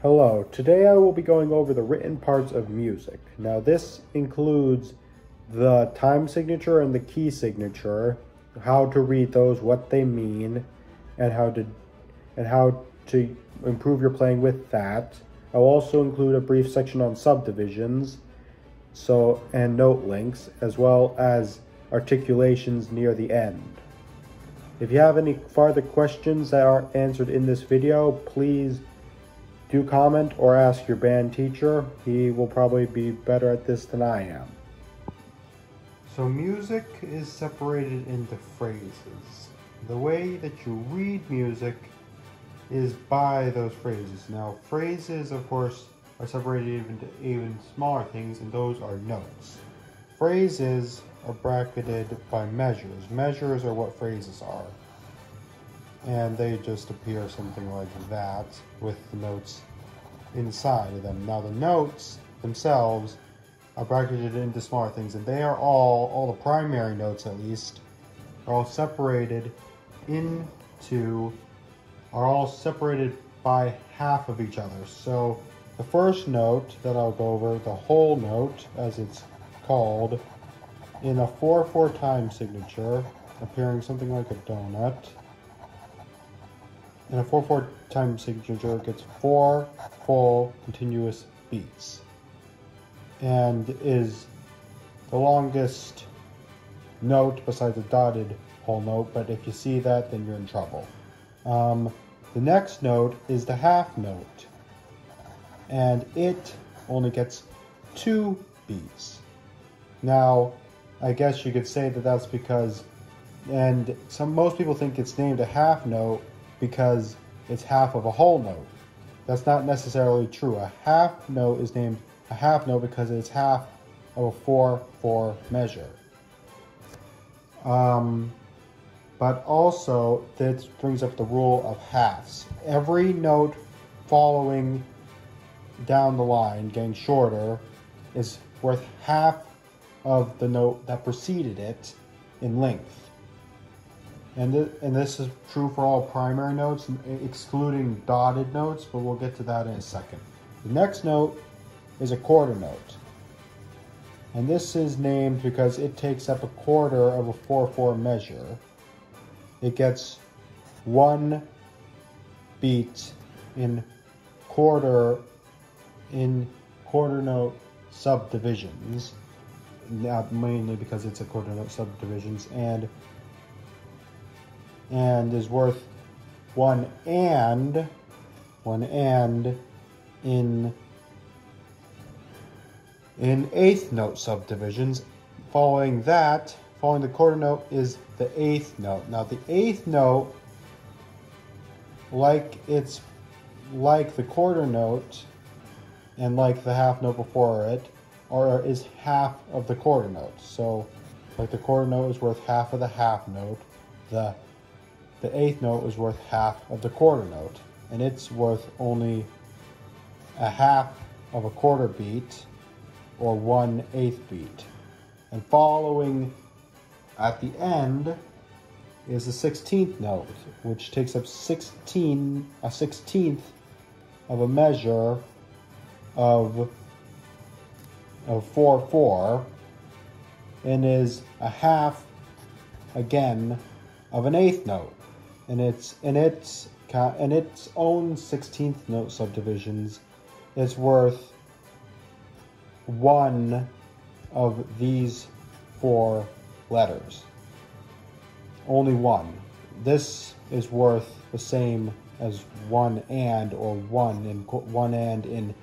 Hello, today I will be going over the written parts of music. Now this includes the time signature and the key signature, how to read those, what they mean, and how to improve your playing with that. I'll also include a brief section on subdivisions, and note links, as well as articulations near the end. If you have any further questions that aren't answered in this video, please do comment or ask your band teacher. He will probably be better at this than I am. So music is separated into phrases. The way that you read music is by those phrases. Now phrases, of course, are separated into even smaller things, and those are notes. Phrases are bracketed by measures. Measures are what phrases are. And they just appear something like that with the notes inside of them. Now the notes themselves are bracketed into smaller things, and they are all the primary notes at least, are all separated by half of each other. So the first note that I'll go over, the whole note as it's called, in a 4/4 time signature, appearing something like a donut. In a 4/4 time signature, it gets 4 full continuous beats and is the longest note besides the dotted whole note, but if you see that, then you're in trouble. The next note is the half note, and it only gets 2 beats. Now, I guess you could say that that's because, most people think it's named a half note because it's half of a whole note. That's not necessarily true. A half note is named a half note because it's half of a 4/4 measure. But also, this brings up the rule of halves. Every note following down the line, getting shorter, is worth half of the note that preceded it in length. And this is true for all primary notes, excluding dotted notes, but we'll get to that in a second. The next note is a quarter note. And this is named because it takes up a quarter of a 4/4 measure. It gets 1 beat in quarter note subdivisions, mainly because it's a quarter note subdivisions, and is worth 1 and in eighth note subdivisions. Following the quarter note is the eighth note. Now the eighth note, like the quarter note and like the half note before it, is half of the quarter note. So like the quarter note is worth half of the half note, the eighth note is worth half of the quarter note, and it's worth only a half of a quarter beat, or 1/8 beat. And following at the end is the 16th note, which takes up a 16th of a measure of 4/4, and is a half again of an eighth note. And its own 16th note subdivisions is worth 1 of these 4 letters. Only 1. This is worth the same as 1 and, or 1 and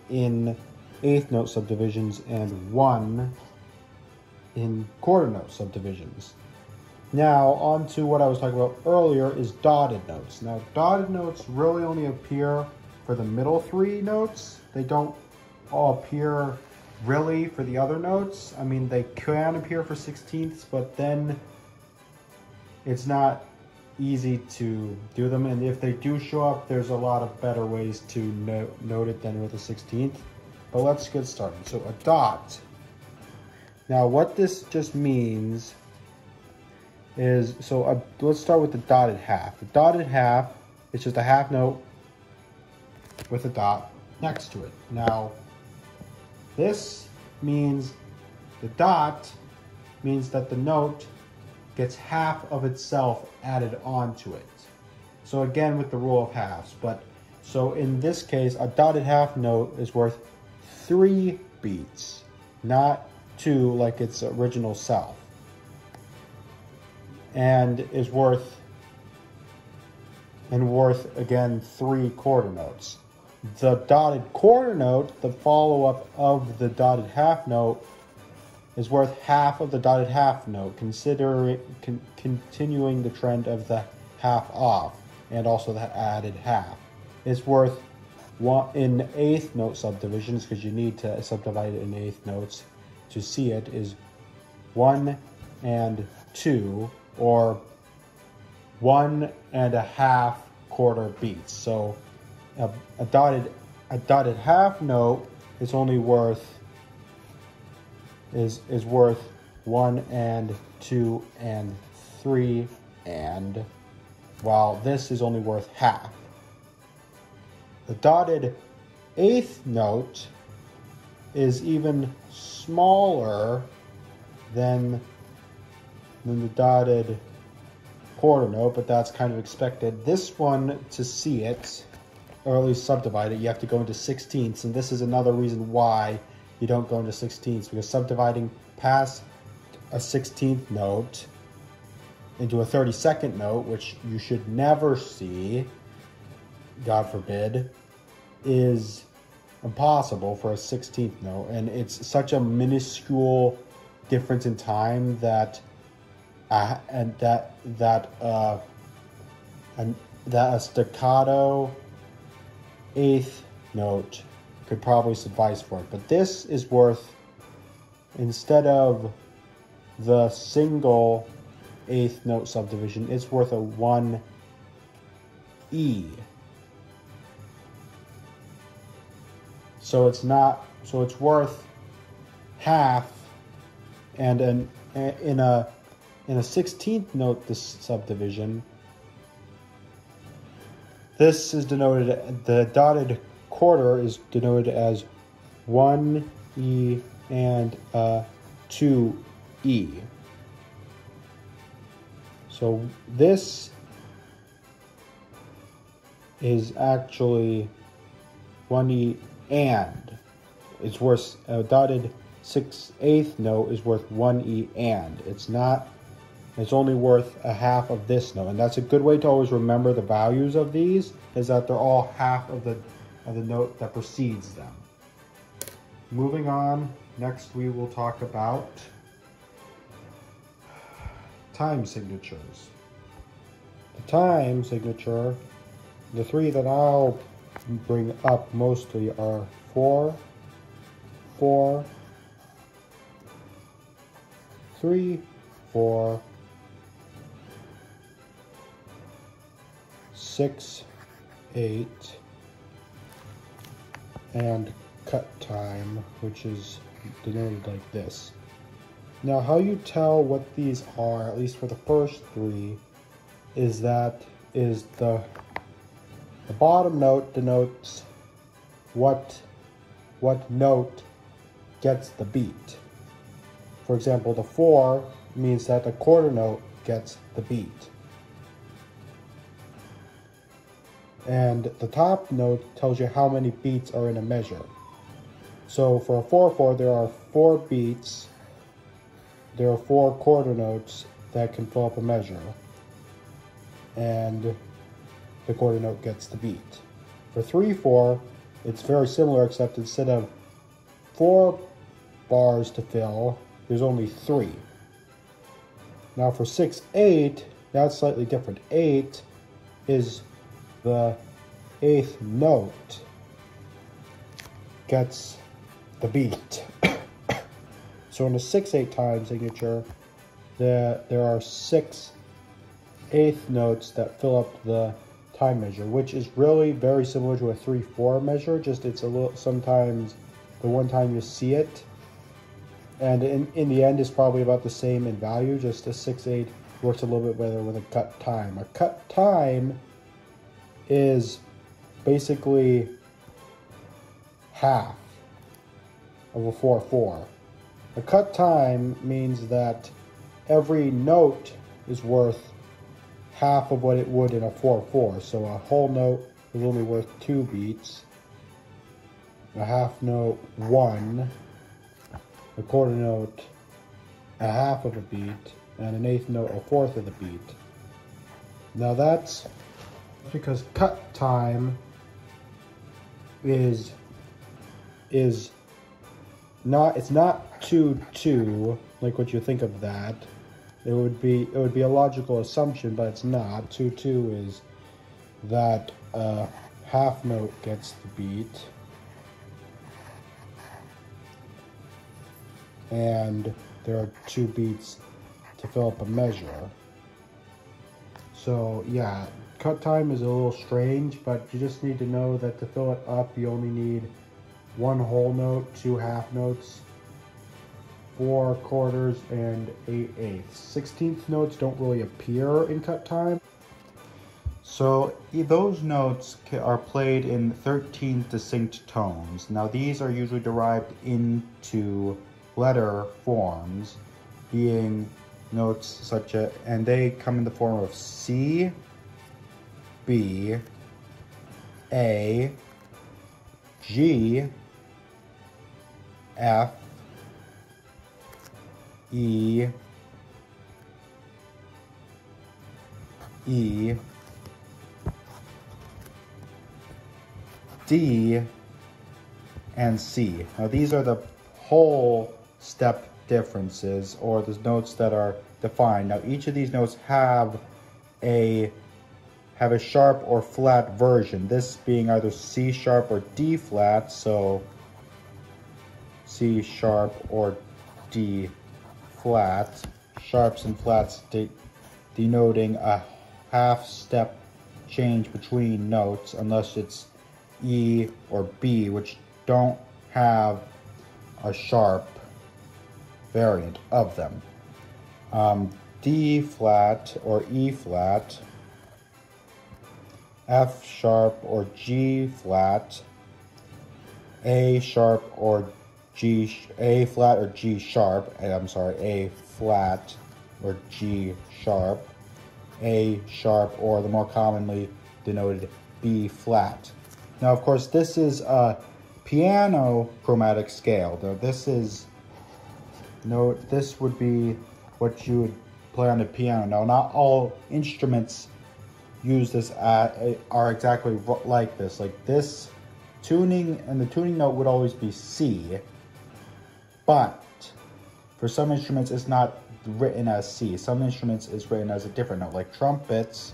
in eighth note subdivisions, and 1 in quarter note subdivisions. Now, on to what I was talking about earlier is dotted notes. Now, dotted notes really only appear for the middle 3 notes. They don't all appear really for the other notes. I mean, they can appear for 16ths, but then it's not easy to do them. And if they do show up, there's a lot of better ways to note it than with a 16th. But let's get started. So a dot. Now, what this just means is, let's start with the dotted half. The dotted half is just a half note with a dot next to it. Now, this means the dot means that the note gets half of itself added onto it. So again, with the rule of halves, so in this case, a dotted half note is worth 3 beats, not 2 like its original self, and is worth again 3 quarter notes. The dotted quarter note, the follow-up of the dotted half note, is worth half of the dotted half note, continuing the trend of the half off and also the added half. It's worth 1 in eighth note subdivisions, because you need to subdivide it in eighth notes to see it, is 1 and 2, or 1 1/2 quarter beats. So a dotted half note is only worth is worth 1 and 2 and 3, and while this is only worth half. The dotted eighth note is even smaller than the dotted quarter note, but that's kind of expected. This one, to see it, or at least subdivide it, you have to go into 16ths, and this is another reason why you don't go into 16ths, because subdividing past a 16th note into a 32nd note, which you should never see, God forbid, is impossible for a 16th note, and it's such a minuscule difference in time that a staccato eighth note could probably suffice for it. But this is worth, instead of the single eighth note subdivision, it's worth a 1E. So it's worth half, and in a 16th note this subdivision, this is denoted, the dotted quarter is denoted as 1E and 2E. So this is actually 1E, and it's worth, a dotted 6/8 note is worth 1E, and it's only worth a half of this note. And that's a good way to always remember the values of these, is that they're all half of the note that precedes them. Moving on, next we will talk about time signatures. The time signature, the 3 that I'll bring up mostly are 4, 4, 3, 4, 6, 8, and cut time, which is denoted like this. Now, how you tell what these are, at least for the first 3, is the bottom note denotes what note gets the beat. For example, the 4 means that the quarter note gets the beat. And the top note tells you how many beats are in a measure. So for a 4/4, there are 4 beats. There are 4 quarter notes that can fill up a measure, and the quarter note gets the beat. For 3/4, it's very similar, except instead of 4 bars to fill, there's only 3. Now for 6/8, that's slightly different. 8 is the 8th note gets the beat. So in a 6/8 time signature, there are 6 eighth notes that fill up the time measure, which is really very similar to a 3/4 measure, just it's a little, sometimes the one time you see it, and in the end is probably about the same in value, just a 6/8 works a little bit better with a cut time. A cut time is basically half of a 4/4. A cut time means that every note is worth half of what it would in a 4/4. So a whole note is only worth 2 beats, a half note 1, a quarter note a half of a beat, and an eighth note a fourth of the beat. Now that's because cut time is not, it's not 2/2 like what you think of that. It would be a logical assumption, but it's not. 2/2 is that a half note gets the beat, and there are 2 beats to fill up a measure. So yeah, cut time is a little strange, but you just need to know that to fill it up, you only need 1 whole note, 2 half notes, 4 quarters, and 8 eighths. 16th notes don't really appear in cut time. So those notes are played in 13 distinct tones. Now these are usually derived into letter forms, being notes such as, and they come in the form of C, B, A, G, F, E, E, D, and C. Now these are the whole step differences, or the notes that are defined. Now each of these notes have a sharp or flat version, this being either C sharp or D flat, so C sharp or D flat, sharps and flats denoting a half step change between notes, unless it's E or B, which don't have a sharp variant of them. D flat or E flat, F sharp or G flat, A sharp or A flat or G sharp, A flat or G sharp, A sharp, or the more commonly denoted B flat. Now, of course, this is a piano chromatic scale. Though this would be what you would play on the piano. Now, not all instruments use this are exactly like this. Like this tuning, and the tuning note would always be C, but for some instruments it's not written as C. Some instruments is written as a different note, like trumpets,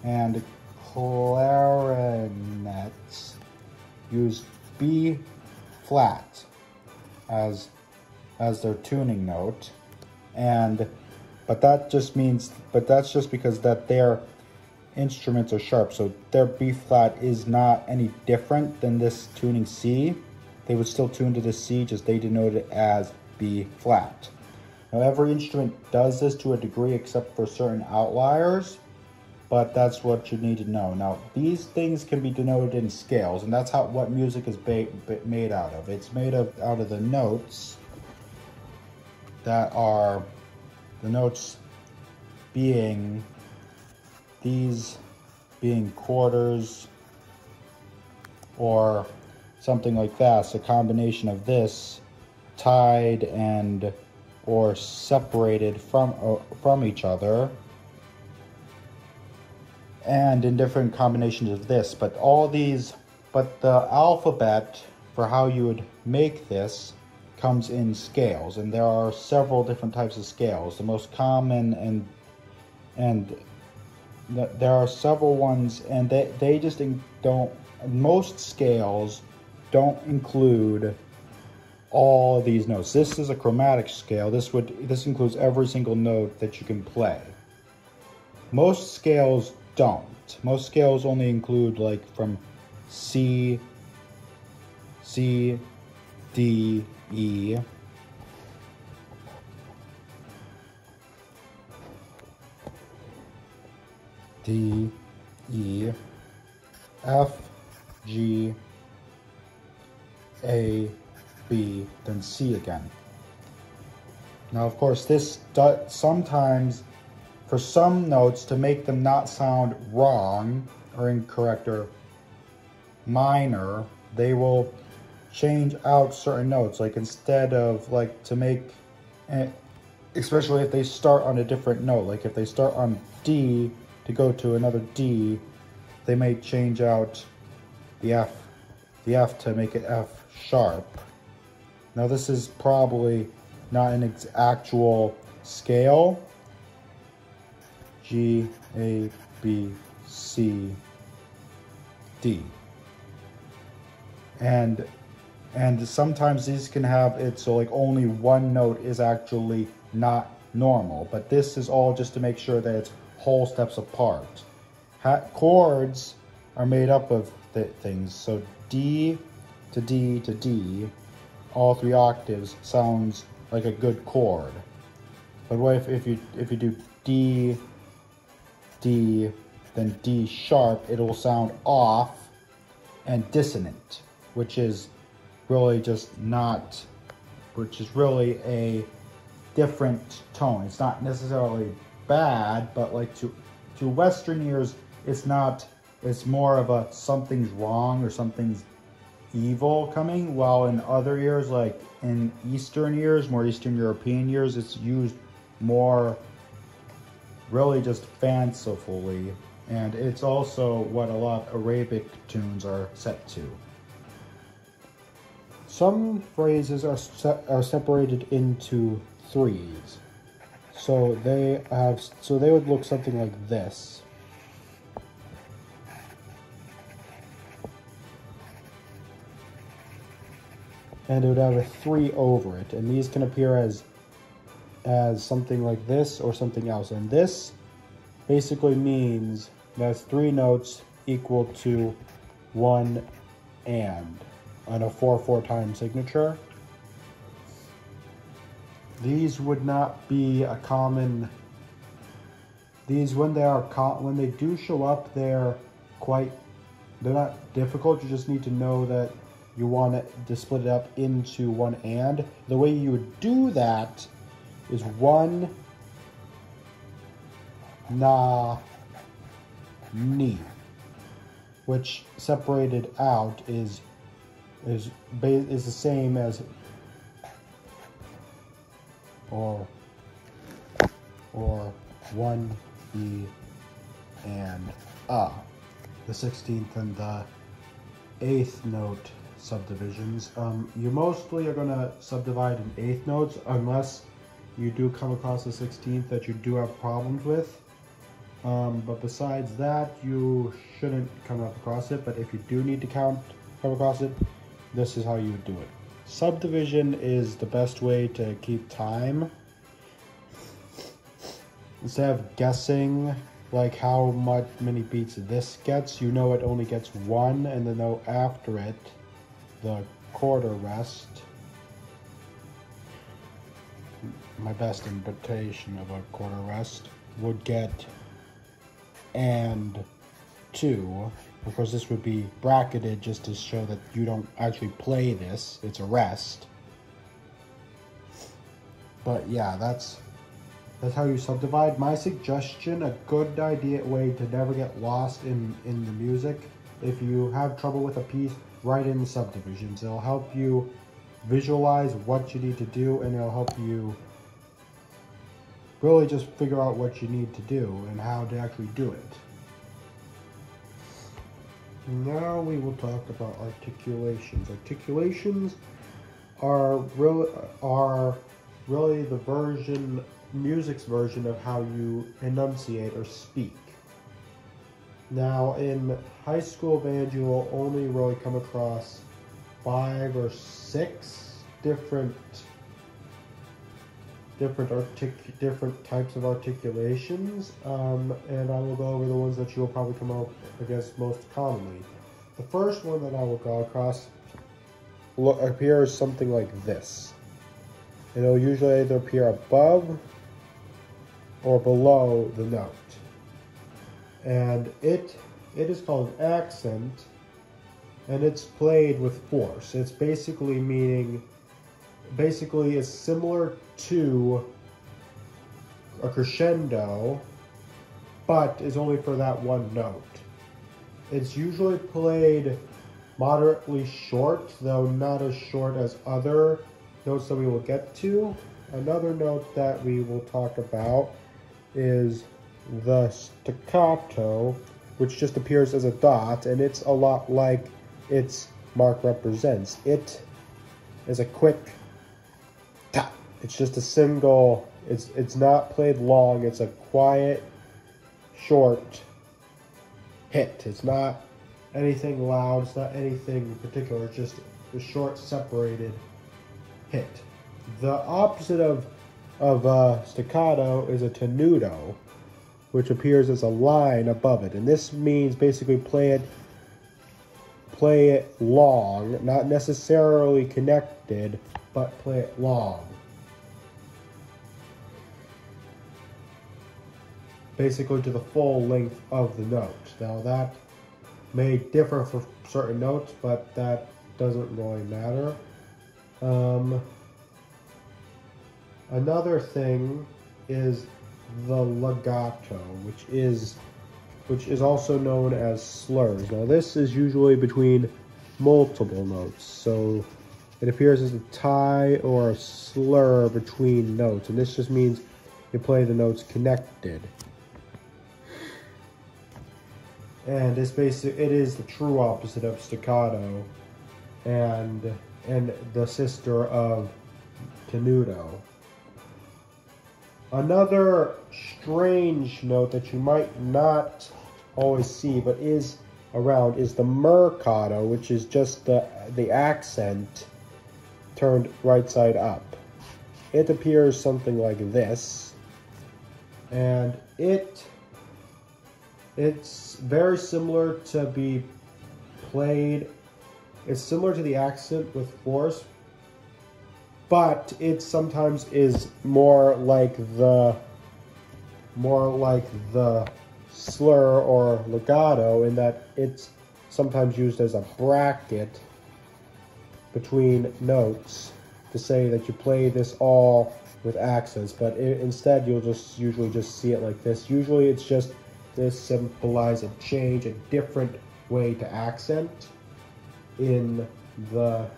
and clarinets use B flat as their tuning note, but that's just because that their instruments are sharp, so their B flat is not any different than this tuning C. They would still tune to the C, just they denote it as B flat. Now every instrument does this to a degree except for certain outliers, but that's what you need to know. Now these things can be denoted in scales, and that's what music is made out of. It's made out of the notes that are the notes being these being quarters or something like that. So a combination of this tied and or separated from each other, and in different combinations of this. But the alphabet for how you would make this comes in scales, and there are several different types of scales. The most common and there are several ones, and they just don't. Most scales don't include all these notes. This is a chromatic scale. This includes every single note that you can play. Most scales don't. Most scales only include like from C, D, E, D, E, F, G, A, B, then C again. Now, of course, this does sometimes, for some notes, to make them not sound wrong or incorrect or minor, they will change out certain notes. Like instead of like to make, especially if they start on a different note, like if they start on D to go to another D, they may change out the F to make it F sharp. Now this is probably not an actual scale. G, A, B, C, D. And sometimes these can have it so like only one note is actually not normal, but this is all just to make sure that it's whole steps apart. Chords are made up of things, so D to D to D, all three octaves sounds like a good chord. But what if you do D, D, then D sharp, it will sound off and dissonant, which is really just not, which is really a different tone. It's not necessarily bad, but like to Western ears, it's not, it's more of a something's wrong or something's evil coming, while in other ears, like in Eastern ears, more Eastern European ears, it's used more really just fancifully, and it's also what a lot of Arabic tunes are set to. Some phrases are separated into threes. So they would look something like this. And it would have a 3 over it, and these can appear as something like this or something else. And this basically means that's 3 notes equal to 1 and on a 4/4 time signature. These would not be a common. These when they do show up, they're not difficult. You just need to know that you want to split it up into 1 and. The way you would do that is 1 na ni, which separated out is the same as or 1 e and the 16th and the 8th note subdivisions. You mostly are going to subdivide in 8th notes unless you do come across the 16th that you do have problems with. But besides that, you shouldn't come up across it. But if you do need to come across it, this is how you would do it. Subdivision is the best way to keep time. Instead of guessing like how many beats this gets, you know it only gets 1, and the note after it, the quarter rest. My best interpretation of a quarter rest would get and 2. Of course, this would be bracketed just to show that you don't actually play this. It's a rest. But yeah, that's how you subdivide. My suggestion, a good way to never get lost in the music, if you have trouble with a piece, write in the subdivisions. It'll help you visualize what you need to do, and it'll help you really just figure out what you need to do and how to actually do it. Now we will talk about articulations. Articulations are really the music's version of how you enunciate or speak. Now in high school band, you will only really come across 5 or 6 different types of articulations, and I will go over the ones that you will probably come up against most commonly. The first one that I will go across appears something like this. It'll usually either appear above or below the note. and it is called an accent, and it's played with force. It's basically it's similar to a crescendo, but is only for that one note. It's usually played moderately short, though not as short as other notes that we will get to. Another note that we will talk about is the staccato, which just appears as a dot, and it's a lot like its mark represents. It is a quick tap. It's just a single, it's not played long, it's a quiet, short hit. It's not anything loud, it's not anything particular, it's just a short, separated hit. The opposite of staccato is a tenuto, which appears as a line above it, and this means basically play it long, not necessarily connected, but play it long. Basically to the full length of the note. Now that may differ for certain notes, but that doesn't really matter. Another thing is the legato, which is also known as slurs. Now this is usually between multiple notes, so it appears as a tie or a slur between notes, and this just means you play the notes connected. And it is the true opposite of staccato, and the sister of tenuto. Another strange note that you might not always see but is around is the mercato, which is just the accent turned right side up. It appears something like this, and it's very similar to be played. It's similar to the accent with force, but it sometimes is more like the slur or legato, in that it's sometimes used as a bracket between notes to say that you play this all with accents, but instead you'll usually just see it like this. Usually it's just this symbolize a change, a different way to accent in the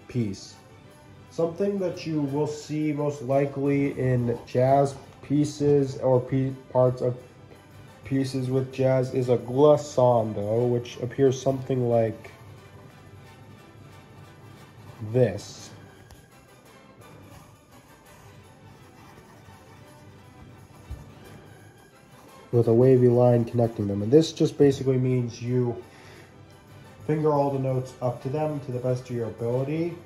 piece. Something that you will see most likely in jazz pieces or parts of pieces with jazz is a glissando, which appears something like this. With a wavy line connecting them. And this just basically means you finger all the notes up to them to the best of your ability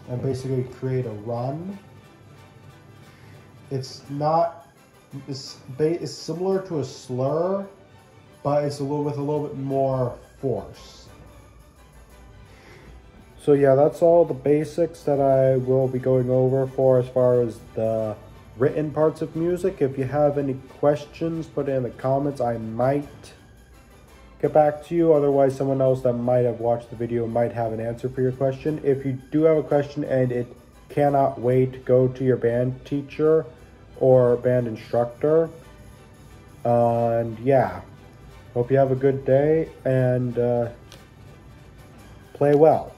and basically create a run. It's similar to a slur, but it's with a little bit more force. So yeah, that's all the basics that I will be going over for as far as the written parts of music. If you have any questions, put it in the comments. I might get back to you. Otherwise, someone else that might have watched the video might have an answer for your question. If you do have a question and it cannot wait, go to your band teacher or band instructor. And yeah, hope you have a good day and play well.